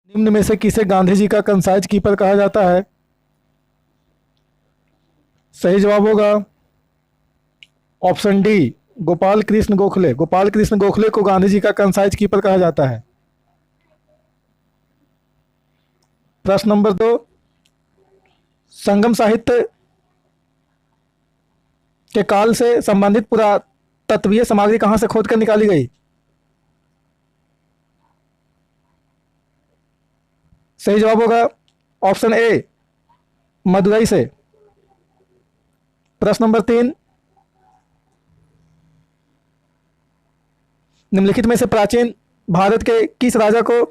निम्न में से किसे गांधी जी का कंसाइज कीपर कहा जाता है? सही जवाब होगा ऑप्शन डी, गोपाल कृष्ण गोखले। गोपाल कृष्ण गोखले को गांधी जी का कंसाइज कीपर कहा जाता है। प्रश्न नंबर 2, संगम साहित्य के काल से संबंधित पुरातत्वीय सामग्री कहां से खोदकर निकाली गई? सही जवाब होगा ऑप्शन ए, मदुरई से। प्रश्न नंबर 3, निम्नलिखित में से प्राचीन भारत के किस राजा को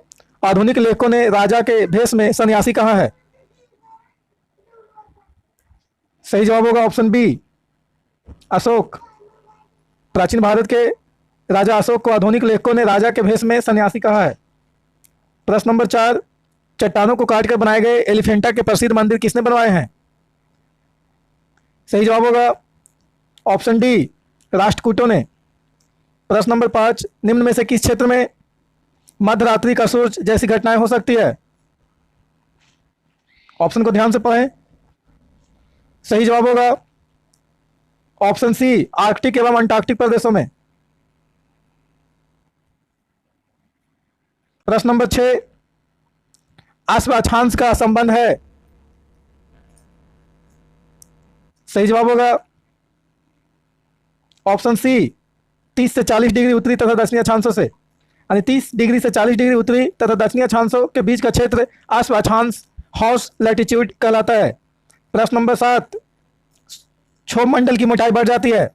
आधुनिक लेखकों ने राजा के भेष में सन्यासी कहा है? सही जवाब होगा ऑप्शन बी, अशोक। प्राचीन भारत के राजा अशोक को आधुनिक लेखकों ने राजा के भेष में सन्यासी कहा है। प्रश्न नंबर 4, चट्टानों को काटकर बनाए गए एलिफेंटा के प्रसिद्ध मंदिर किसने बनवाए हैं? सही जवाब होगा ऑप्शन डी, राष्ट्रकूटों ने। प्रश्न नंबर 5, निम्न में से किस क्षेत्र में मध्यरात्रि का सूरज जैसी घटनाएं हो सकती है? ऑप्शन को ध्यान से पढ़ें। सही जवाब होगा ऑप्शन सी, आर्कटिक एवं अंटार्कटिक प्रदेशों में। प्रश्न नंबर 6, अश्व अक्षांश का संबंध है? सही जवाब होगा ऑप्शन सी, 30 से 40 डिग्री उत्तरी तथा दक्षिणी अक्षांशों से, यानी 30 डिग्री से 40 डिग्री उत्तरी तथा दक्षिणी अक्षांशों के बीच का क्षेत्र अश्व अक्षांश हाउस लैटिट्यूड कहलाता है। प्रश्न नंबर 7, क्षोभ मंडल की मोटाई बढ़ जाती है?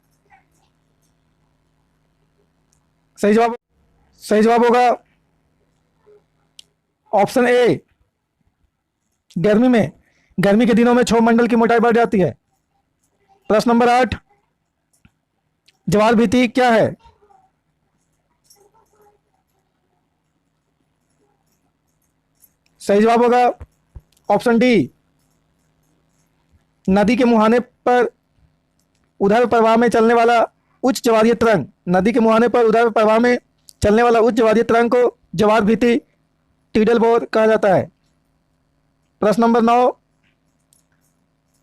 सही जवाब होगा ऑप्शन ए, गर्मी के दिनों में क्षोभ मंडल की मोटाई बढ़ जाती है। प्रश्न नंबर 8, ज्वार भीति क्या है? सही जवाब होगा ऑप्शन डी, नदी के मुहाने पर उधर प्रवाह में चलने वाला उच्च ज्वारीय तरंग। नदी के मुहाने पर उधर प्रवाह में चलने वाला उच्च ज्वारीय तरंग को ज्वार भीति, टीडल बोर कहा जाता है। प्रश्न नंबर 9,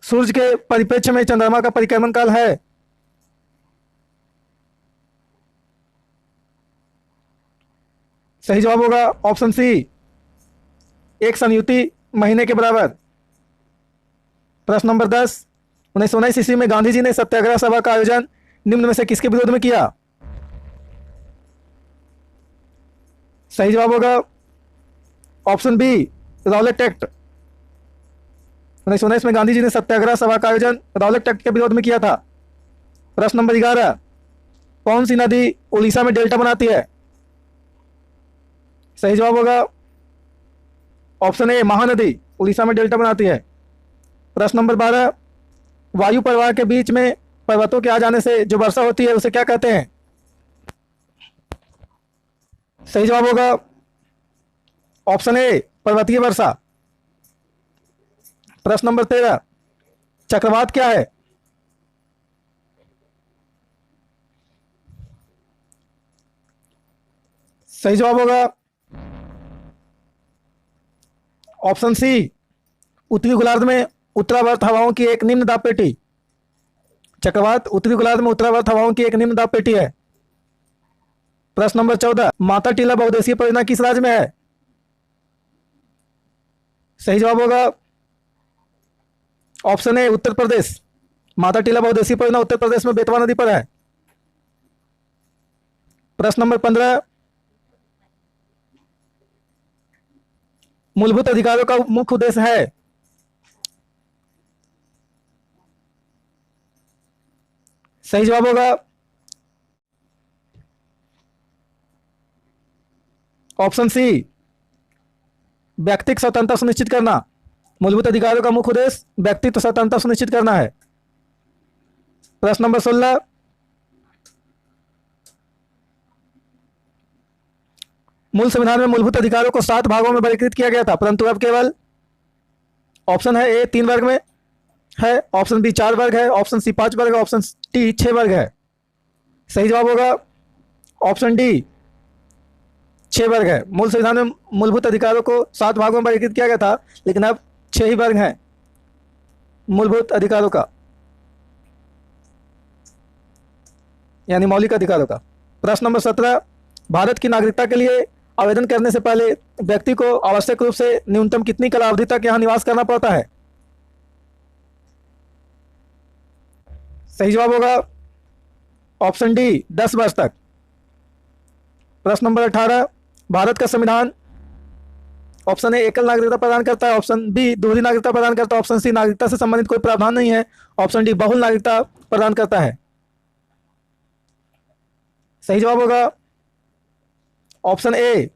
सूर्य के परिप्रेक्ष्य में चंद्रमा का परिक्रमण काल है? सही जवाब होगा ऑप्शन सी, एक संयुति महीने के बराबर। प्रश्न नंबर 10, 1919 ईस्वी में गांधी जी ने सत्याग्रह सभा का आयोजन निम्न में से किसके विरोध में किया? सही जवाब होगा ऑप्शन बी, रॉलेट एक्ट। 1919 में गांधी जी ने सत्याग्रह सभा का आयोजन रॉलेट एक्ट के विरोध में किया था। प्रश्न नंबर 11, कौन सी नदी उड़ीसा में डेल्टा बनाती है? सही जवाब होगा ऑप्शन ए, महानदी उड़ीसा में डेल्टा बनाती है। प्रश्न नंबर 12, वायु प्रवाह के बीच में पर्वतों के आ जाने से जो वर्षा होती है उसे क्या कहते हैं? सही जवाब होगा ऑप्शन ए, पर्वतीय वर्षा। प्रश्न नंबर 13, चक्रवात क्या है? सही जवाब होगा ऑप्शन सी, उत्तरी गोलार्ध में उत्तरावर्त हवाओं की एक निम्न दाब पेटी। चक्रवात उत्तरी गोलार्ध में उत्तरावर्त हवाओं की एक निम्न दाब पेटी है। प्रश्न नंबर 14, माता टीला बहुउद्देशीय परियोजना किस राज्य में है? सही जवाब होगा ऑप्शन ए, उत्तर प्रदेश। माता टीला बहुउद्देशीय परियोजना उत्तर प्रदेश में बेतवा नदी पर है। प्रश्न नंबर 15, मूलभूत अधिकारों का मुख्य उद्देश्य है? सही जवाब होगा ऑप्शन सी, व्यक्तिगत स्वतंत्रता सुनिश्चित करना। मूलभूत अधिकारों का मुख्य उद्देश्य व्यक्तित्व स्वतंत्रता सुनिश्चित करना है। प्रश्न नंबर 16, मूल संविधान में मूलभूत अधिकारों को 7 भागों में वर्गीकृत किया गया था, परंतु अब केवल ऑप्शन है ए 3 वर्ग में है, ऑप्शन बी 4 वर्ग है, ऑप्शन सी 5 वर्ग है, ऑप्शन डी 6 वर्ग है। सही जवाब होगा ऑप्शन डी 6 वर्ग है। मूल संविधान में मूलभूत अधिकारों को 7 भागों में वर्गीकृत किया गया था, लेकिन अब 6 ही वर्ग हैं मूलभूत अधिकारों का, यानी मौलिक अधिकारों का। प्रश्न नंबर 17, भारत की नागरिकता के लिए आवेदन करने से पहले व्यक्ति को आवश्यक रूप से न्यूनतम कितनी कालावधि तक यहां निवास करना पड़ता है? सही जवाब होगा ऑप्शन डी, 10 वर्ष तक। प्रश्न नंबर 18, भारत का संविधान ऑप्शन ए एकल नागरिकता प्रदान करता है, ऑप्शन बी दोहरी नागरिकता प्रदान करता है, ऑप्शन सी नागरिकता से संबंधित कोई प्रावधान नहीं है, ऑप्शन डी बहुल नागरिकता प्रदान करता है। सही जवाब होगा ऑप्शन ए,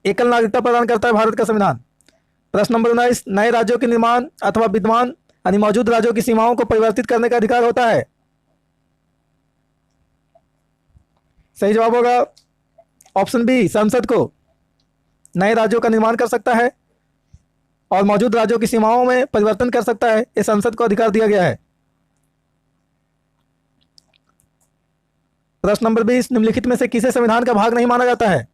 एकल नागरिकता प्रदान करता है भारत का संविधान। प्रश्न नंबर 19, नए राज्यों के निर्माण अथवा विद्यमान यानी मौजूद राज्यों की सीमाओं को परिवर्तित करने का अधिकार होता है? सही जवाब होगा ऑप्शन बी, संसद को नए राज्यों का निर्माण कर सकता है और मौजूद राज्यों की सीमाओं में परिवर्तन कर सकता है, ये संसद को अधिकार दिया गया है। प्रश्न नंबर 20, निम्नलिखित में से किसे संविधान का भाग नहीं माना जाता है?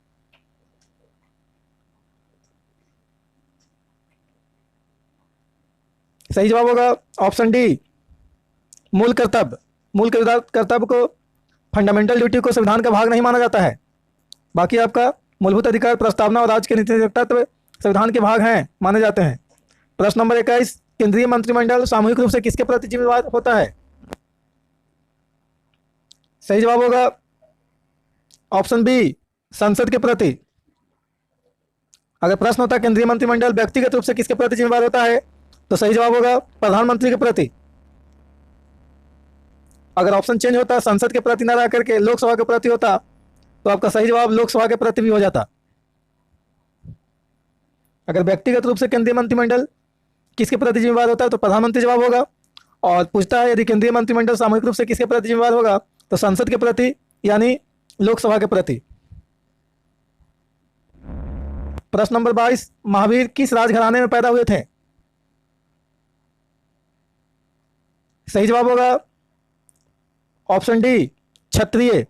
सही जवाब होगा ऑप्शन डी, मूल कर्तव्य। मूल कर्तव्य को, फंडामेंटल ड्यूटी को संविधान का भाग नहीं माना जाता है। बाकी आपका मूलभूत अधिकार, प्रस्तावना और राज्य के नीति तत्व संविधान के भाग हैं, माने जाते हैं। प्रश्न नंबर 21, केंद्रीय मंत्रिमंडल सामूहिक रूप से किसके प्रति जिम्मेदार होता है? सही जवाब होगा ऑप्शन बी, संसद के प्रति। अगर प्रश्न होता है केंद्रीय मंत्रिमंडल व्यक्तिगत रूप से किसके प्रति जिम्मेदार होता है, तो सही जवाब होगा प्रधानमंत्री के प्रति। अगर ऑप्शन चेंज होता संसद के प्रति न रह करके लोकसभा के प्रति होता, तो आपका सही जवाब लोकसभा के प्रति भी हो जाता। अगर व्यक्तिगत रूप से केंद्रीय मंत्रिमंडल किसके प्रति जिम्मेदार होता है, तो प्रधानमंत्री जवाब होगा। और पूछता है यदि केंद्रीय मंत्रिमंडल सामूहिक रूप से किसके प्रति जिम्मेदार होगा, तो संसद के प्रति यानी लोकसभा के प्रति। प्रश्न नंबर 22, महावीर किस राजघराने में पैदा हुए थे? सही जवाब होगा ऑप्शन डी, क्षत्रिय।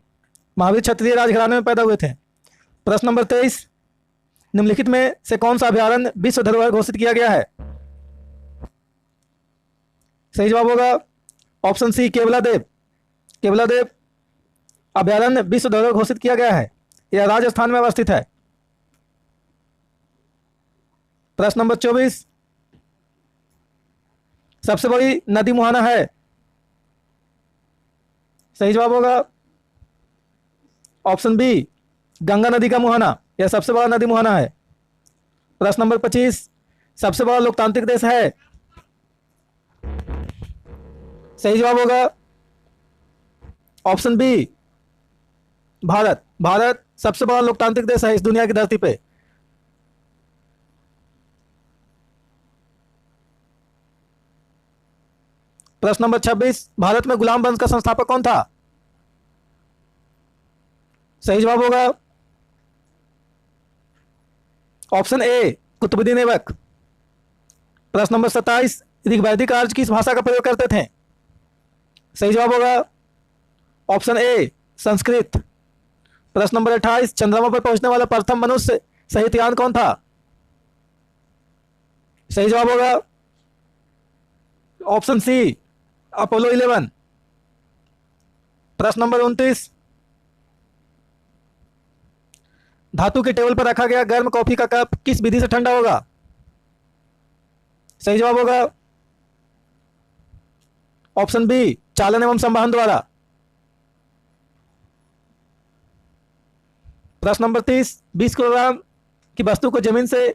महावीर क्षत्रिय राजघराने में पैदा हुए थे। प्रश्न नंबर 23, निम्नलिखित में से कौन सा अभयारण्य विश्व धरोहर घोषित किया गया है? सही जवाब होगा ऑप्शन सी, केवलादेव। केवलादेव अभयारण्य विश्व धरोहर घोषित किया गया है, यह राजस्थान में अवस्थित है। प्रश्न नंबर 24, सबसे बड़ी नदी मुहाना है? सही जवाब होगा ऑप्शन बी, गंगा नदी का मुहाना, यह सबसे बड़ा नदी मुहाना है। प्रश्न नंबर 25, सबसे बड़ा लोकतांत्रिक देश है? सही जवाब होगा ऑप्शन बी, भारत। भारत सबसे बड़ा लोकतांत्रिक देश है इस दुनिया की धरती पे। प्रश्न नंबर 26, भारत में गुलाम वंश का संस्थापक कौन था? सही जवाब होगा ऑप्शन ए, कुतुबुद्दीन ऐबक। प्रश्न नंबर 27, ऋग्वैदिक आर्य किस भाषा का प्रयोग करते थे? सही जवाब होगा ऑप्शन ए, संस्कृत। प्रश्न नंबर 28, चंद्रमा पर पहुंचने वाला प्रथम मनुष्य सहित यान कौन था? सही जवाब होगा ऑप्शन सी, अपोलो 11। प्रश्न नंबर 29, धातु के टेबल पर रखा गया गर्म कॉफी का कप किस विधि से ठंडा होगा? सही जवाब होगा ऑप्शन बी, चालन एवं संवहन द्वारा। प्रश्न नंबर 30, 20 किलोग्राम की वस्तु को जमीन से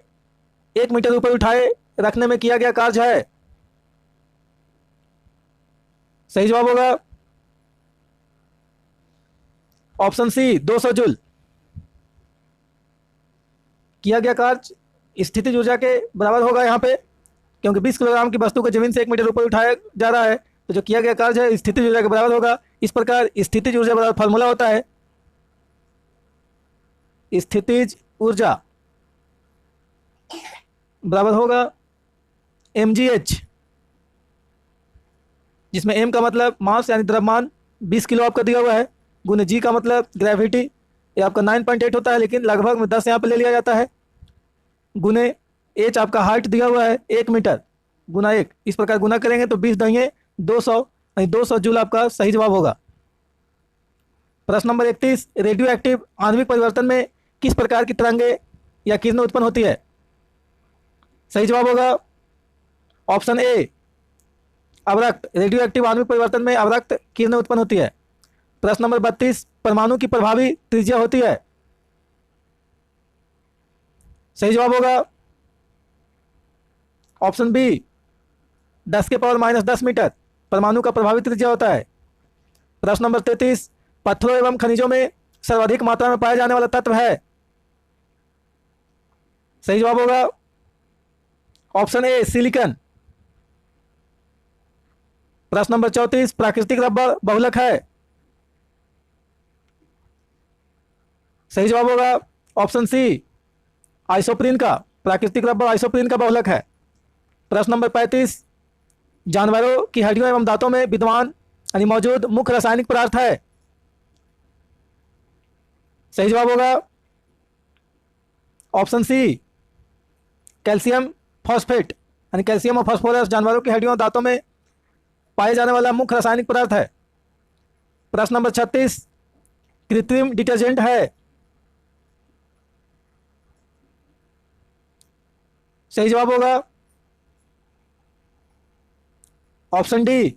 1 मीटर ऊपर उठाए रखने में किया गया कार्य है? सही जवाब होगा ऑप्शन सी, 200 जूल। किया गया कार्य स्थितिज ऊर्जा के बराबर होगा यहाँ पे, क्योंकि 20 किलोग्राम की वस्तु को जमीन से 1 मीटर ऊपर उठाया जा रहा है, तो जो किया गया कार्य है स्थितिज ऊर्जा के बराबर होगा। इस प्रकार स्थितिज ऊर्जा बराबर फॉर्मूला होता है, स्थितिज ऊर्जा बराबर होगा mgh, जिसमें m का मतलब मास यानी द्रव्यमान 20 किलो आपका दिया हुआ है, गुने g का मतलब ग्रेविटी ये आपका 9.8 होता है, लेकिन लगभग में 10 यहाँ पे ले लिया जाता है। गुने एच आपका हाइट दिया हुआ है 1 मीटर गुना 1, इस प्रकार गुना करेंगे तो 20 दहिए 200, यानी 200 जूल आपका सही जवाब होगा। प्रश्न नंबर 31, रेडियो एक्टिव आणविक परिवर्तन में किस प्रकार की तरंगे या किरणें उत्पन्न होती है? सही जवाब होगा ऑप्शन ए अवरक्त। रेडियो एक्टिव आणविक परिवर्तन में अवरक्त किरणें उत्पन्न होती है। प्रश्न नंबर 32, परमाणु की प्रभावी त्रिज्या होती है? सही जवाब होगा ऑप्शन बी 10⁻−10 मीटर परमाणु का प्रभावी त्रिज्या होता है। प्रश्न नंबर 33, पत्थरों एवं खनिजों में सर्वाधिक मात्रा में पाया जाने वाला तत्व है? सही जवाब होगा ऑप्शन ए सिलिकॉन। प्रश्न नंबर 34, प्राकृतिक रबर बहुलक है? सही जवाब होगा ऑप्शन सी आइसोप्रीन का। प्राकृतिक रबर आइसोप्रीन का बहुलक है। प्रश्न नंबर 35, जानवरों की हड्डियों एवं दांतों में विद्यमान यानी मौजूद मुख्य रासायनिक पदार्थ है? सही जवाब होगा ऑप्शन सी कैल्शियम फॉस्फेट, यानी कैल्शियम और फास्फोरस जानवरों की हड्डियों और दांतों में पाए जाने वाला मुख्य रासायनिक पदार्थ है। प्रश्न नंबर 36, कृत्रिम डिटर्जेंट है? सही जवाब होगा ऑप्शन डी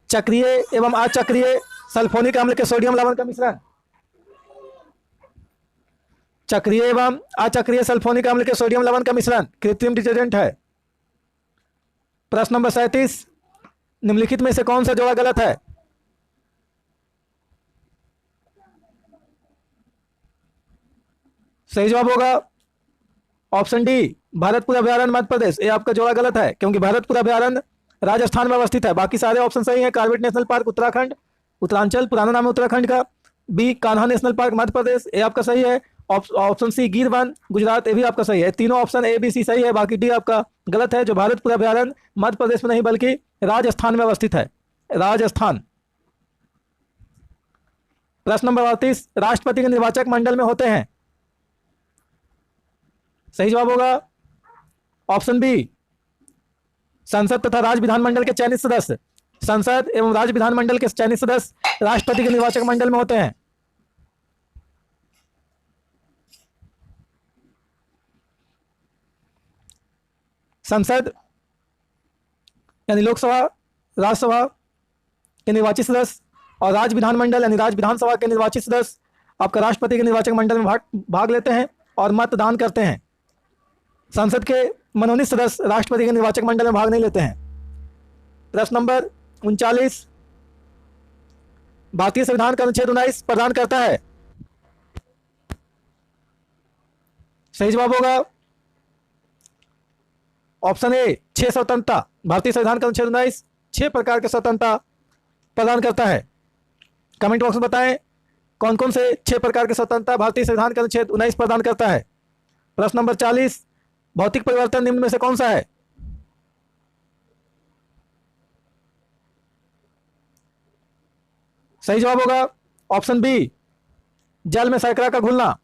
चक्रीय एवं अचक्रीय सल्फोनिक अम्ल के सोडियम लवण का मिश्रण। चक्रीय एवं अचक्रीय सल्फोनिक अम्ल के सोडियम लवण का मिश्रण कृत्रिम डिटर्जेंट है। प्रश्न नंबर 37, निम्नलिखित में से कौन सा जोड़ा गलत है? सही जवाब होगा ऑप्शन डी भरतपुर अभ्यारण्य मध्य प्रदेश। ये आपका जोड़ा गलत है, क्योंकि भरतपुर अभ्यारण्य राजस्थान में अवस्थित है। बाकी सारे ऑप्शन सही हैं। Corbett national park Uttarakhand, Uttaranchal पुराना नाम है उत्तराखंड का। B Kanha national park Madhya Pradesh, ये आपका सही है। ऑप्शन सी गिर वन गुजरात, ये भी आपका सही है। तीनों ऑप्शन ए बी सी सही है, बाकी डी आपका गलत है। जो भरतपुर अभ्यारण्य मध्य प्रदेश में नहीं बल्कि राजस्थान में अवस्थित है, राजस्थान। प्रश्न नंबर 38, राष्ट्रपति के निर्वाचक मंडल में होते हैं? सही जवाब होगा ऑप्शन बी संसद तथा राज्य विधानमंडल के चयनित सदस्य। संसद एवं राज्य विधानमंडल के चयनित सदस्य राष्ट्रपति के निर्वाचक मंडल में होते हैं। संसद यानी लोकसभा राज्यसभा के निर्वाचित सदस्य और राज्य विधानमंडल यानी राज्य विधानसभा के निर्वाचित सदस्य आपका राष्ट्रपति के निर्वाचक मंडल में भाग लेते हैं और मतदान करते हैं। संसद के मनोनीत सदस्य राष्ट्रपति के निर्वाचक मंडल में भाग नहीं लेते हैं। प्रश्न नंबर 39, भारतीय संविधान का अनुच्छेद 19 प्रदान करता है? सही जवाब होगा ऑप्शन ए 6 स्वतंत्रता। भारतीय संविधान का अनुच्छेद 19 6 प्रकार के स्वतंत्रता प्रदान करता है। कमेंट बॉक्स में बताएं कौन कौन से 6 प्रकार के स्वतंत्रता भारतीय संविधान का अनुच्छेद 19 प्रदान करता है। प्रश्न नंबर 40, भौतिक परिवर्तन निम्न में से कौन सा है? सही जवाब होगा ऑप्शन बी जल में शर्करा का घुलना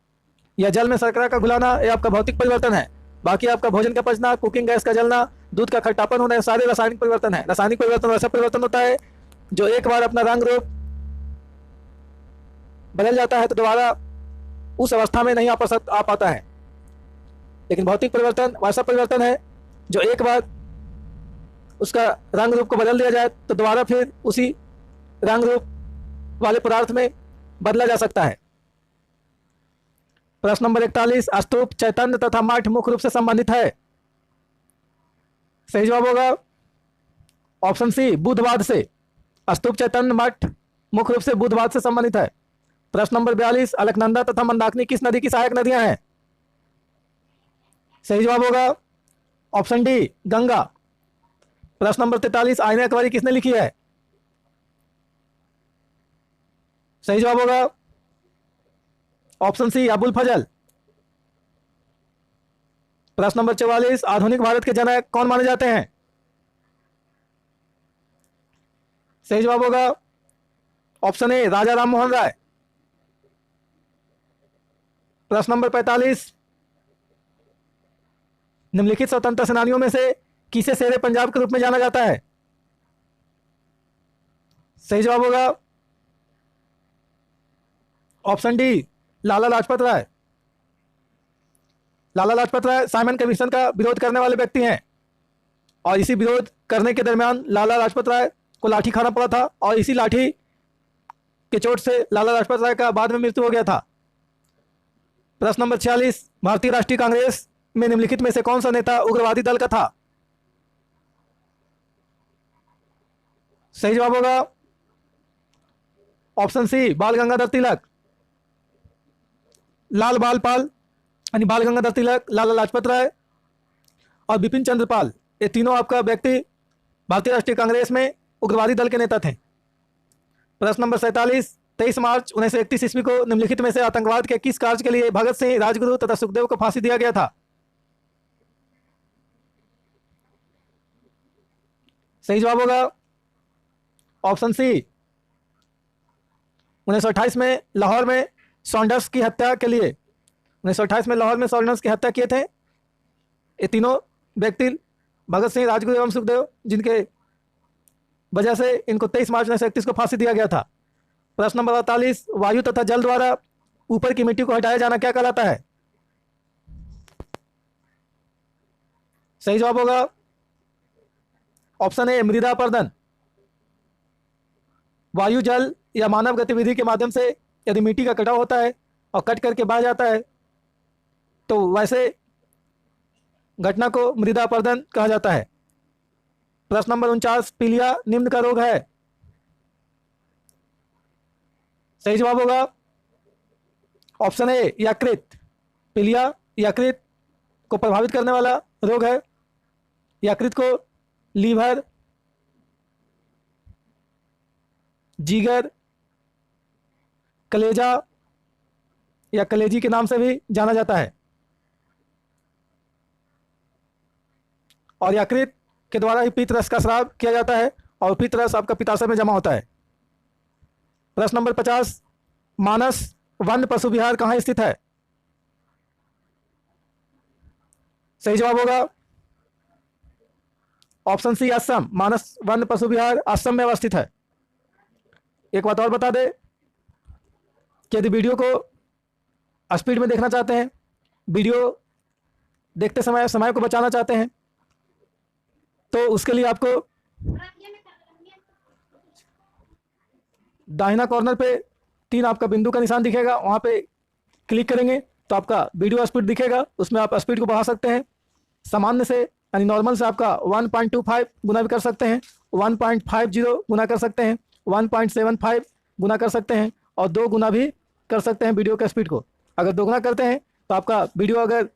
या जल में शर्करा का घुलाना, यह आपका भौतिक परिवर्तन है। बाकी आपका भोजन का पचना, कुकिंग गैस का जलना, दूध का खट्टापन होना, सारे रासायनिक परिवर्तन है। रासायनिक परिवर्तन वैसा परिवर्तन होता है जो एक बार अपना रंग रूप बदल जाता है तो दोबारा उस अवस्था में नहीं आ पाता है। लेकिन भौतिक परिवर्तन वैसा परिवर्तन है जो एक बार उसका रंग रूप को बदल दिया जाए तो दोबारा फिर उसी रंग रूप वाले पदार्थ में बदला जा सकता है। प्रश्न नंबर 41, स्तूप चैतन्य तथा मठ मुख्य रूप से संबंधित है? सही जवाब होगा ऑप्शन सी बुद्धवाद से। स्तूप चैतन्य मठ मुख्य रूप से बुद्धवाद से संबंधित है। प्रश्न नंबर 42, अलकनंदा तथा मंदाकिनी किस नदी की सहायक नदियां हैं? सही जवाब होगा ऑप्शन डी गंगा। प्रश्न नंबर 43, आईना अकबरी किसने लिखी है? सही जवाब होगा ऑप्शन सी अबुल फजल। प्रश्न नंबर 44, आधुनिक भारत के जनक कौन माने जाते हैं? सही जवाब होगा ऑप्शन ए राजा राम मोहन राय। प्रश्न नंबर 45, निम्नलिखित स्वतंत्रता सेनानियों में से किसे शेरे पंजाब के रूप में जाना जाता है? सही जवाब होगा option D, Lala Lajpat Rai. Lala Lajpat Rai Simon commission का विरोध करने वाले व्यक्ति हैं और इसी विरोध करने के दरमियान लाला लाजपत राय को लाठी खाना पड़ा था और इसी लाठी के चोट से लाला लाजपत राय का बाद में मृत्यु हो गया था। प्रश्न नंबर 46, भारतीय राष्ट्रीय कांग्रेस में निम्नलिखित में से कौन सा नेता उग्रवादी दल का था? सही जवाब होगा ऑप्शन सी, बाल गंगाधर तिलक। लाल बाल पाल यानी बाल गंगाधर तिलक, लाला लाजपत राय और बिपिन चंद्र पाल, ये तीनों आपका व्यक्ति भारतीय राष्ट्रीय कांग्रेस में उग्रवादी दल के नेता थे। प्रश्न नंबर 47, 23 मार्च 1931 ईस्वी को निम्नलिखित में से आतंकवाद के किस कार्य के लिए भगत सिंह, राजगुरु तथा सुखदेव को फांसी दिया गया था? सही जवाब होगा ऑप्शन सी, 1928 में लाहौर में सॉन्डर्स की हत्या के लिए, 1928 में लाहौर में सॉन्डर्स की हत्या किए थे ये तीनों व्यक्ति, भगत सिंह, राजगुरु एवं सुखदेव, जिनके वजह से इनको 23 मार्च 1931 को फांसी दिया गया था। प्रश्न नंबर 48, वायु तथा जल द्वारा ऊपर की मिट्टी को हटाया जाना क्या कहलाता है? सही जवाब होगा ऑप्शन ए, मृदा अपर्दन। वायु, जल या मानव गतिविधि के माध्यम से यदि मिट्टी का कटाव होता है और कट करके बह जाता है तो वैसे घटना को मृदा अपर्दन कहा जाता है। प्रश्न नंबर 49, पीलिया निम्न का रोग है? सही जवाब होगा ऑप्शन ए, यकृत। पीलिया यकृत को प्रभावित करने वाला रोग है। यकृत को लीवर, जिगर, कलेजा या कलेजी के नाम से भी जाना जाता है और यकृत के द्वारा ही पित्त रस का स्राव किया जाता है और पित्त रस आपका पित्ताशय में जमा होता है। प्रश्न नंबर 50, मानस वन पशु विहार कहाँ स्थित है? सही जवाब होगा ऑप्शन सी, असम। मानस वन पशु विहार असम में अवस्थित है। एक बात और बता दे कि यदि वीडियो को स्पीड में देखना चाहते हैं, वीडियो देखते समय समय को बचाना चाहते हैं, तो उसके लिए आपको दाहिना कॉर्नर पे 3 आपका बिंदु का निशान दिखेगा, वहां पे क्लिक करेंगे तो आपका वीडियो स्पीड दिखेगा, उसमें आप स्पीड को बढ़ा सकते हैं। सामान्य से यानी नॉर्मल से आपका 1.25 गुना भी कर सकते हैं, 1.50 गुना कर सकते हैं, 1.75 गुना कर सकते हैं और 2 गुना भी कर सकते हैं वीडियो के स्पीड को। अगर 2 गुना करते हैं तो आपका वीडियो अगर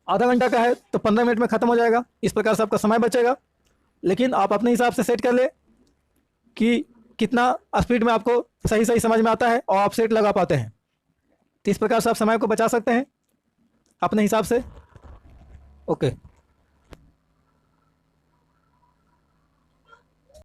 आधा घंटा का है तो 15 मिनट में ख़त्म हो जाएगा। इस प्रकार से आपका समय बचेगा, लेकिन आप अपने हिसाब से सेट कर ले कि कितना स्पीड में आपको सही सही समझ में आता है और आप सेट लगा पाते हैं। तो इस प्रकार से आप समय को बचा सकते हैं अपने हिसाब से। ओके।